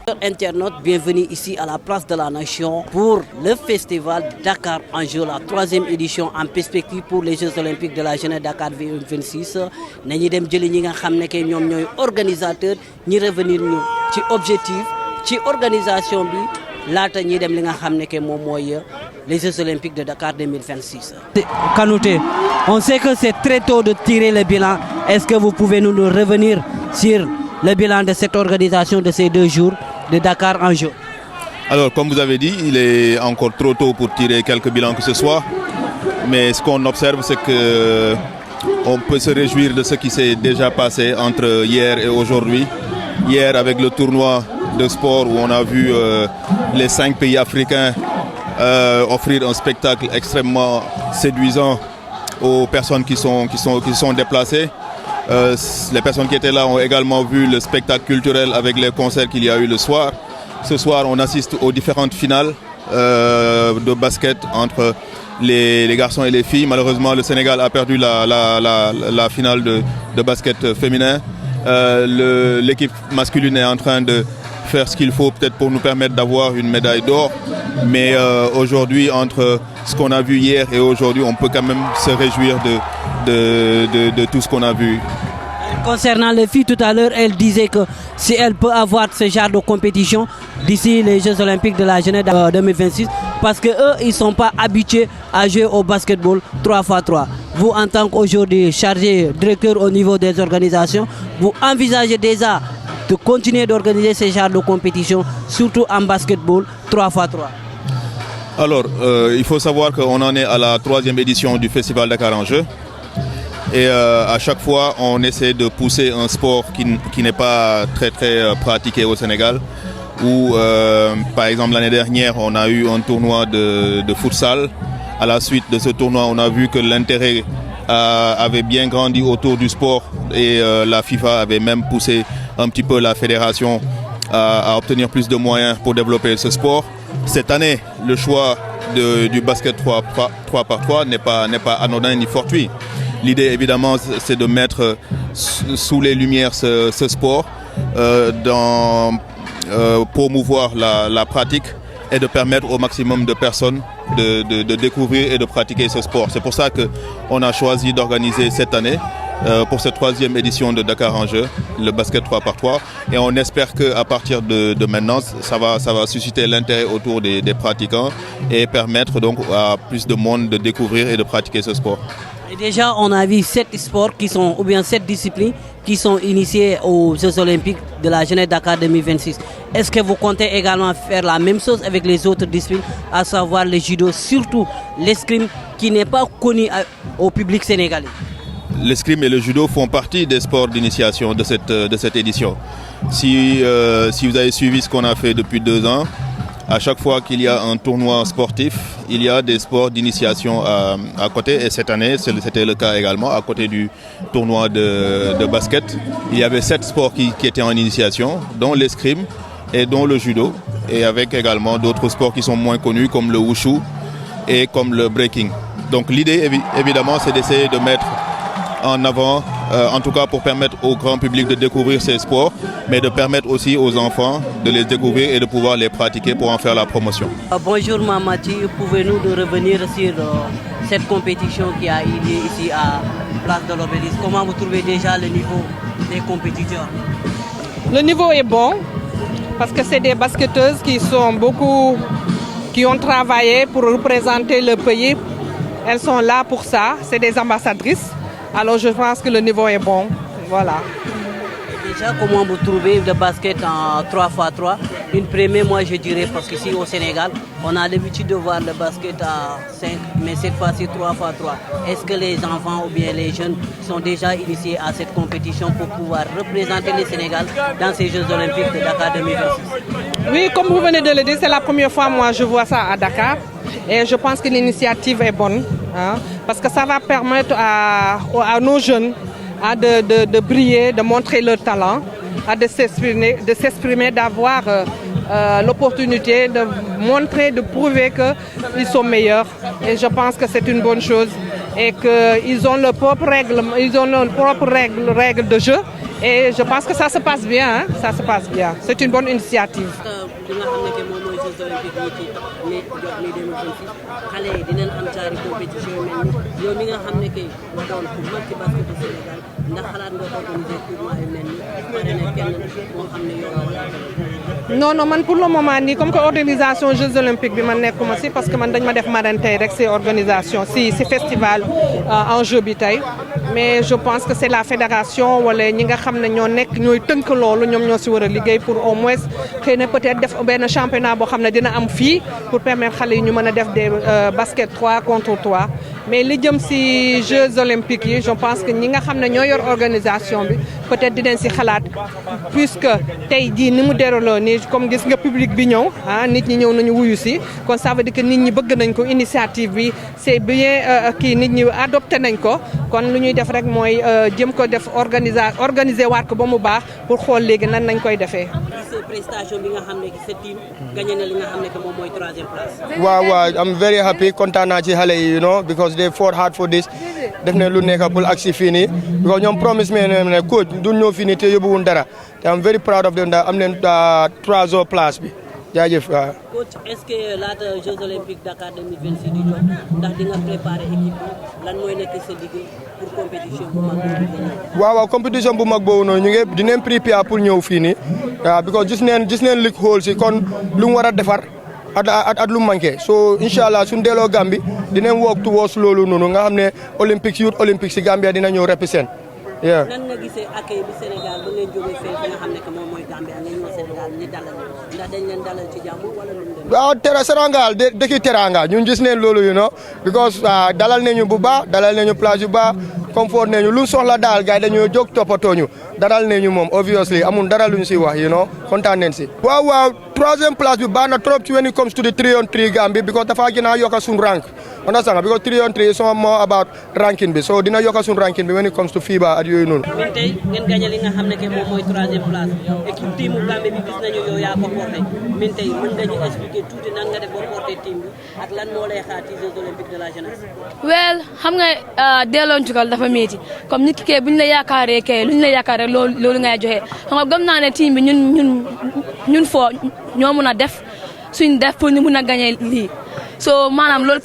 Internautes, bienvenue ici à la place de la Nation pour le festival Dakar Enjeu, la 3e édition en perspective pour les Jeux Olympiques de la jeunesse Dakar 2026. Nous dem jëli ñi nga xamné que ñom ñoy organisateur ñi revenir ñu ci objectif ci organisation bi laata ñi dem li nga xamné que mom moy les Jeux Olympiques de Dakar 2026. Kanouté, on sait que c'est très tôt de tirer le bilan. Est-ce que vous pouvez nous revenir sur le bilan de cette organisation de ces 2 jours de Dakar Enjeu? Alors, comme vous avez dit, il est encore trop tôt pour tirer quelques bilans que ce soit. Mais ce qu'on observe, c'est que on peut se réjouir de ce qui s'est déjà passé entre hier et aujourd'hui. Hier, avec le tournoi de sport où on a vu les 5 pays africains offrir un spectacle extrêmement séduisant aux personnes qui sont déplacées. Les personnes qui étaient là ont également vu le spectacle culturel avec les concerts qu'il y a eu le soir. Ce soir, on assiste aux différentes finales de basket entre les garçons et les filles. Malheureusement, le Sénégal a perdu la finale de basket féminin. L'équipe masculine est en train de faire ce qu'il faut peut-être pour nous permettre d'avoir une médaille d'or. Mais aujourd'hui, entre ce qu'on a vu hier et aujourd'hui, on peut quand même se réjouir de tout ce qu'on a vu. Concernant les filles, tout à l'heure, elle disait que si elle peut avoir ce genre de compétition d'ici les Jeux Olympiques de la jeunesse 2026, parce qu'eux, ils ne sont pas habitués à jouer au basketball 3x3. Vous, en tant qu'aujourd'hui chargé directeur au niveau des organisations, vous envisagez déjà de continuer d'organiser ce genre de compétition, surtout en basketball 3x3? Alors, il faut savoir qu'on en est à la 3e édition du Festival Dakar Enjeu. Et à chaque fois, on essaie de pousser un sport qui n'est pas très pratiqué au Sénégal. Où, par exemple, l'année dernière, on a eu un tournoi de futsal. À la suite de ce tournoi, on a vu que l'intérêt avait bien grandi autour du sport. Et la FIFA avait même poussé un petit peu la fédération à obtenir plus de moyens pour développer ce sport. Cette année, le choix du basket 3x3 n'est pas anodin ni fortuit. L'idée, évidemment, c'est de mettre sous les lumières ce sport, promouvoir la pratique et de permettre au maximum de personnes de découvrir et de pratiquer ce sport. C'est pour ça qu'on a choisi d'organiser cette année, pour cette 3e édition de Dakar Enjeu, le basket 3x3. Et on espère qu'à partir de maintenant, ça va susciter l'intérêt autour des pratiquants et permettre donc à plus de monde de découvrir et de pratiquer ce sport. Et déjà, on a vu 7 sports ou bien 7 disciplines qui sont initiées aux Jeux Olympiques de la jeunesse Dakar 2026. Est-ce que vous comptez également faire la même chose avec les autres disciplines, à savoir le judo, surtout l'escrime qui n'est pas connu au public sénégalais? L'escrime et le judo font partie des sports d'initiation de cette édition. Si vous avez suivi ce qu'on a fait depuis 2 ans, à chaque fois qu'il y a un tournoi sportif, il y a des sports d'initiation à côté. Et cette année, c'était le cas également. À côté du tournoi de basket, il y avait 7 sports qui étaient en initiation, dont l'escrime et dont le judo. Et avec également d'autres sports qui sont moins connus, comme le wushu et comme le breaking. Donc l'idée, évidemment, c'est d'essayer de mettre en avant, en tout cas pour permettre au grand public de découvrir ces sports, mais de permettre aussi aux enfants de les découvrir et de pouvoir les pratiquer pour en faire la promotion. Bonjour Mamati, pouvez-nous revenir sur cette compétition qui a eu lieu ici à Place de l'Obélisque? Comment vous trouvez déjà le niveau des compétiteurs? Le niveau est bon parce que c'est des basketteuses qui ont travaillé pour représenter le pays. Elles sont là pour ça, c'est des ambassadrices. Alors je pense que le niveau est bon, voilà. Déjà, comment vous trouvez le basket en 3x3? Une première, moi je dirais, parce qu'ici au Sénégal, on a l'habitude de voir le basket à 5, mais cette fois-ci 3x3. Est-ce que les enfants ou bien les jeunes sont déjà initiés à cette compétition pour pouvoir représenter le Sénégal dans ces Jeux Olympiques de Dakar 2026? Oui, comme vous venez de le dire, c'est la première fois moi je vois ça à Dakar. Et je pense que l'initiative est bonne, hein, parce que ça va permettre à nos jeunes de briller, de montrer leur talent, de s'exprimer, d'avoir l'opportunité de montrer, de prouver qu'ils sont meilleurs. Et je pense que c'est une bonne chose et qu'ils ont leurs propres règles de jeu Et je pense que ça se passe bien, hein? Ça se passe bien. C'est une bonne initiative. Non, man pour le moment nii comme que organisation Jeux olympiques bi man nekkuma si parce que man dañ ma def marraine tey rek si organisation si festival en jeu bi tey mais je pense que c'est la fédération wala ñi nga xam ne ñooy tënk loolu ñoom ñoo si war a liggéey pour au moins xëy na peut-être def benn championnat boo xam ne dina am fii pour permettre xale yi ñu mën a def des basket 3 contre 3 mais li jëm si Jeux olympiques yi je pense que ñi nga xam ne ñoo yor organisation bi peut-être dinañ si xalaat puisque tey jii ni mu déroulé nii comme gis nga public bi ñëw nit ñi ñëw nañu wuyu si kon ça veut dire que nit ñi bëgg nañ ko initiative bi c'est bien kii nit ñi adopté nañ ko kon lu ñuy def rek mooy jëm ko def organiser waat ko ba mu baax pour xool léegi nan nañ koy defee. prestation bi nga xam ne sa team gagné na li nga xam ne que moom mooy 3e place. waaw I'm very happy kontaan naa ci xale yi you know because they fought hard for this def ne lu nekk pour agsi fii nii because ñoom promise me ne coach duñ ñëw fii nii te yóbbuwuñ dara te I'm very proud of them ndax am nañ 3e place bi jaajëf waaw. coach est-ce que laata Jeux olympiques Dakar 2026 di jot ndax di nga préparer équipe bi lan mooy nekk sa liggéey pour compétition bu mag boobu. waaw compétition bu mag boobu noonu ñu ngi dinañ préparer pour ñëw fii nii waaw because gis neen lig xool si kon lu mu war a defar at lu manqué so inshallah suñu delloo Gambie dinañ work towards loolu noonu nga xam ne Olympics youth Olympics si Gambia dina ñëw represent. nan nga gisee accueil bi Sénégal ba ngeen jógee fee fi nga xam ne que moom mooy Gambia nga ñëw Sénégal ñi dalal ndax dañ leen dalal ci jàmm wala lu mu dem. waaw Sénégal dëkki teranga ñun gis neen loolu you know because dalal nañu bu baax dalal nañu place yu baax comfort nañu luñ soxla daal gars yi dañoo jóg toppatoo ñu dalal nañu moom obviously amul dara luñ si wax you know kontaan nañ si. waaw 3e place bi baax na trop ci when it comes to the 3-on-3 Gambie because dafa gën a yokk suñu rank understand because 3-on-3 is more about ranking bi so dina yokk suñu ranking bi when it comes to FIBA at yooyu noonu. min tey ngeen gagné li nga xam ne que moom mooy 3e place équipe teamu Gambie bi gis nañu yow yaa ko porté min tey mën nga ñu expliquer tuuti nan nga def ba porté team bi ak lan moo lay xaar ci Jeux olympiques de la jeunesse. well xam nga delloo njukkal dafa métti comme nit ki kay buñ la yaakaaree kay luñ la yaakaaree loolu ngay joxe xam nga gëm naa ne team bi ñun foo ñoo mun a def suñ def pour ñu mun a gagné lii so maanaam loolu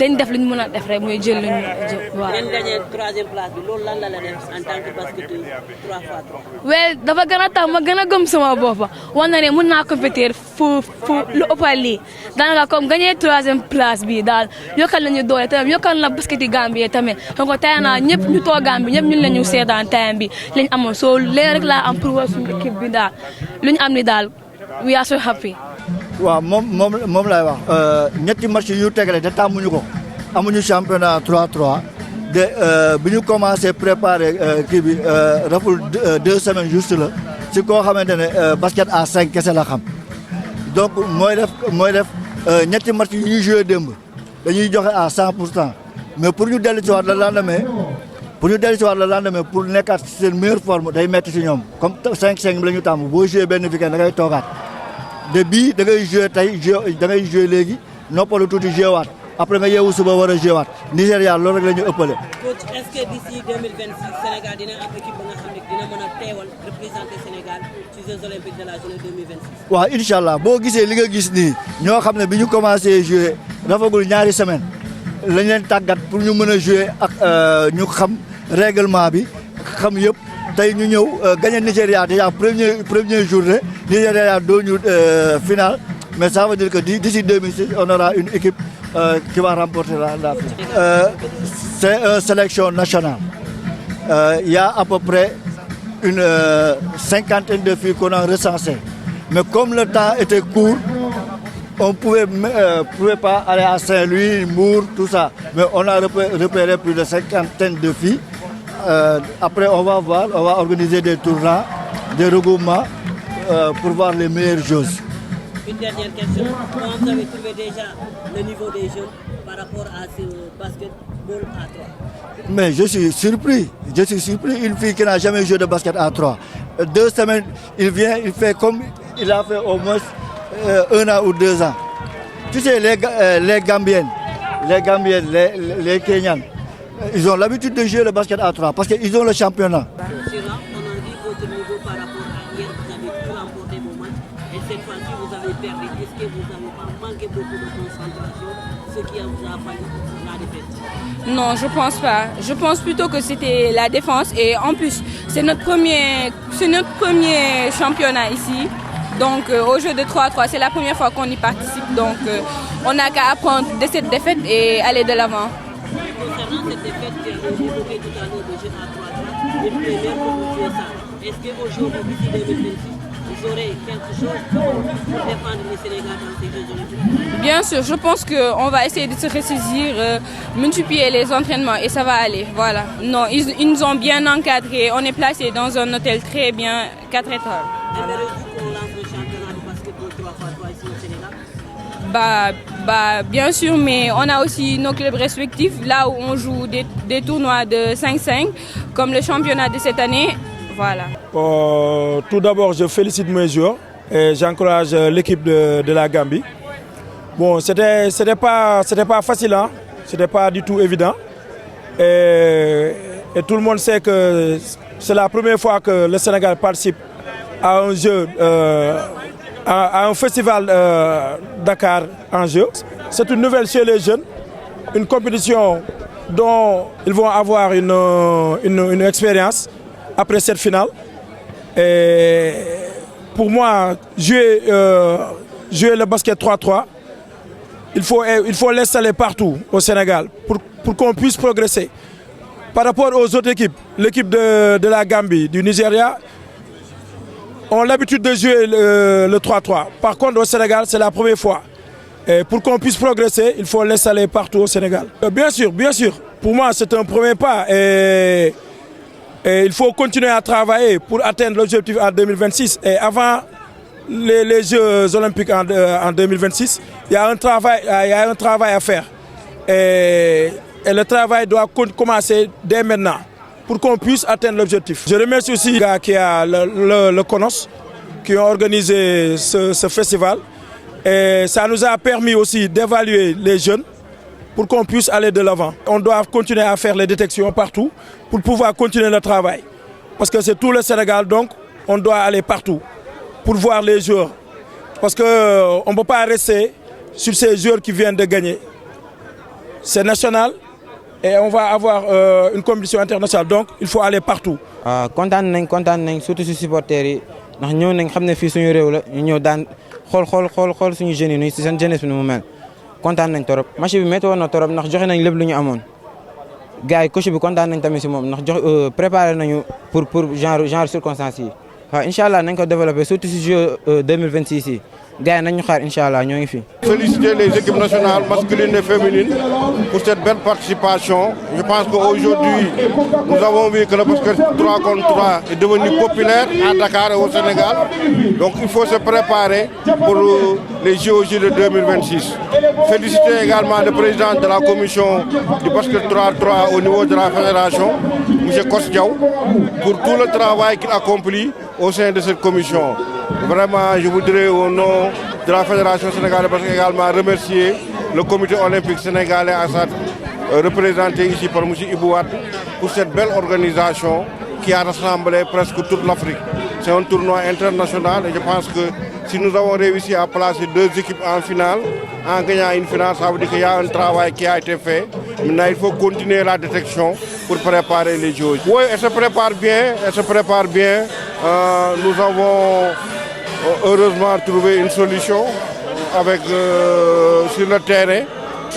dañ def lu ñu mën a def rek muy jël lu ñu jël waaw. ngeen gagné 3e place bi loolu lan la def en tant que basketteuse 3x3. well dafa gën a tax ma gën a gëm sama bopp wax na ne mën naa compétir fu lu ëppal lii daanaka comme gagné 3e place bi daal yokkal nañu doole tamit yokkal na basketi Gambie tamit donc tey naa ñëpp ñu toog Gambie ñëpp ñun la ñu seetaan time bi lañ amoon so léegi rek laa am pour war suñu équipe bi daal lu ñu am ni daal we are so happy. waaw moom laay wax ñetti match yu tegale te tàmmuñu ko amuñu championnat 3-3 de bi ñu commencé préparer kii bi raful 2 semaines juste la si koo xamante ne basket à 5 kese la xam donc mooy def ñetti match yu ñuy joué démb dañuy joxe à 100% mais pour ñu dellu si waat le lendemain pour nekkaat seen meilleure forme day metti si ñoom comme 5-5 bi la ñu tàmm boo joué benn week-end da ngay toogaat. de bii da ngay joué tey da ngay joué léegi noppalu tuuti joué waat après nga yeewu suba war a joué waat Nigéria loolu rek la ñu ëppale. coach est-ce que d'ici 2026 Sénégal dina am équipe ba nga xam ne dina mën a teewal représenter Sénégal ci Jeux olympiques de la jeunesse 2026. waaw incha allah boo gisee li nga gis nii ñoo xam ne bi ñu commencé joué rafagul ñaari semaine lañ leen tàggat pour ñu mën a joué ak ñu xam règlement bi xam yëpp. tey ñu ñëw gagné Nigéria déjà premier journée Nigéria doo ñu finale mais ça veut dire que d'ici 2006 on aura une équipe qui va remporter la c'est une sélection nationale il y a à peu près une 50aine de filles qu'on a recensées mais comme le temps était court on pouvait pas aller à Saint-Louis, Mbour, tout ça mais on a repéré plus de 50aine de filles. Après on va organiser des tournois, des regroupements pour voir les meilleures choses. Une dernière question, comment vous avez trouvé déjà le niveau des jeunes par rapport à ce basketball à 3? Mais je suis surpris, une fille qui n'a jamais joué de basket à 3. 2 semaines, il vient, il fait comme il a fait au moins 1 an ou 2 ans. Tu sais, les Gambiennes, les Kenyans, ils ont l'habitude de jouer le basket à 3 parce qu'ils ont le championnat. Sur là, on a dit que Et cette fois-ci, vous avez perdu. Est-ce que vous n'avez pas manqué beaucoup de concentration, ce qui vous a valu la défaite? Non, je pense pas. Je pense plutôt que c'était la défense et en plus, c'est notre premier championnat ici. Donc au jeu de 3-3, c'est la première fois qu'on y participe. Donc on n'a qu'à apprendre de cette défaite et aller de l'avant. Concernant cette défaite, tu as évoqué tout à l'heure de jeu à 3-3, une première pour vous jouer ça. Est-ce qu'aujourd'hui, d'ici 2026, vous aurez quelque chose pour défendre le Sénégal dans ces Jeux olympiques? Bien sûr, je pense qu'on va essayer de se ressaisir, multiplier les entraînements et ça va aller. Voilà. Non, ils nous ont bien encadrés. On est placé dans un hôtel très bien, 4 étoiles. Aimeriez-vous qu'on lance le championnat de basketball 3x3 ici au Sénégal? Bien sûr, mais on a aussi nos clubs respectifs, là où on joue des tournois de 5-5, comme le championnat de cette année. Voilà. Tout d'abord, je félicite mes joueurs et j'encourage l'équipe de la Gambie. Bon, c'était pas facile, hein? C'était pas du tout évident. Et tout le monde sait que c'est la première fois que le Sénégal participe à un jeu, à un festival Dakar en jeu. C'est une nouvelle chez les jeunes, une compétition dont ils vont avoir une expérience après cette finale. Et pour moi, jouer le basket 3-3, il faut l'installer partout au Sénégal pour qu'on puisse progresser. Par rapport aux autres équipes, l'équipe de la Gambie, du Nigeria, ont l'habitude de jouer le 3-3. Par contre, au Sénégal, c'est la première fois. Et pour qu'on puisse progresser, il faut l'installer partout au Sénégal. Bien sûr. Pour moi, c'est un premier pas. Et il faut continuer à travailler pour atteindre l'objectif en 2026. Et avant les Jeux olympiques en 2026, il y a un travail à faire. Et le travail doit commencer dès maintenant pour qu'on puisse atteindre l'objectif. Je remercie aussi les gars qui a le CONOS, qui ont organisé ce festival. Et ça nous a permis aussi d'évaluer les jeunes pour qu'on puisse aller de l'avant. On doit continuer à faire les détections partout pour pouvoir continuer le travail. Parce que c'est tout le Sénégal, donc on doit aller partout pour voir les joueurs. Parce qu'on ne peut pas rester sur ces joueurs qui viennent de gagner. C'est national et on va avoir une compétition internationale, donc il faut aller partout. Content nañ surtout si supporters yi ndax ñëw nañ xam ne fii suñu réew la ñu ñëw daan xool suñu jeunes yi si seen jeunesse bi nu mu mel. Kontaan nañ torop match bi métti woon na torop ndax joxe nañ lépp lu ñu amoon gars yi coach bi kontaan nañ tamit si moom ndax préparé nañu pour genre circonstances yi waaw incha allah nañ ko développé surtout si jeu 2026 yi gars yi nañ ñu xaar incha allah ñoo ngi fi. Féliciter les équipes nationales masculines et féminines pour cette belle participation. Je pense qu'aujourd'hui, nous avons vu que le basket 3 contre 3 est devenu populaire à Dakar et au Sénégal. Donc il faut se préparer pour les JOJ de 2026. Féliciter également le président de la commission du basket 3-3 au niveau de la fédération, M. Kosdiaw, pour tout le travail qu'il accomplit au sein de cette commission. Vraiment, je voudrais au nom de la Fédération sénégalaise également remercier le comité olympique sénégalais représenté ici par M. Ibouad pour cette belle organisation qui a rassemblé presque toute l'Afrique. C'est un tournoi international et je pense que si nous avons réussi à placer 2 équipes en finale, en gagnant une finale, ça veut dire qu'il y a un travail qui a été fait. Maintenant, il faut continuer la détection pour préparer les Jeux. Oui, elle se prépare bien, nous avons heureusement trouvé une solution sur le terrain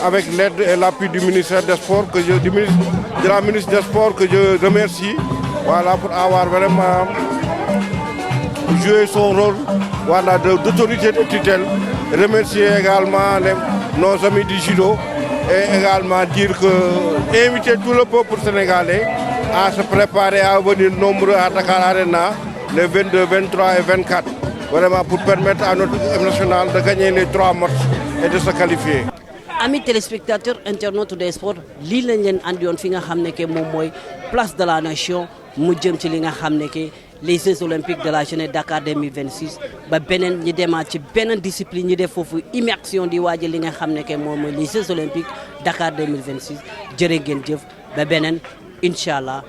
avec l'aide et l'appui du ministère des Sports, de la ministre des Sports que je remercie, voilà, pour avoir vraiment joué son rôle, voilà, d'autorité de tutelle. Remercier également nos amis du judo et également inviter tout le peuple sénégalais à se préparer à venir nombreux à Dakar Arena les 22, 23 et 24. Vraiment pour permettre à notre équipe nationale de gagner les 3 matchs et de se qualifier. Amis téléspectateurs internautes des sports lii lañ leen andiwoon fi nga xam ne que moom mooy place de la nation mu jëm ci li nga xam ne que les Jeux olympiques de la jeunesse Dakar 2026 ba beneen ñi demaat ci beneen discipline ñi def foofu immersion di waajal li nga xam ne que moom mooy les Jeux olympiques Dakar 2026 jërë ngeen jëf ba beneen incha allah.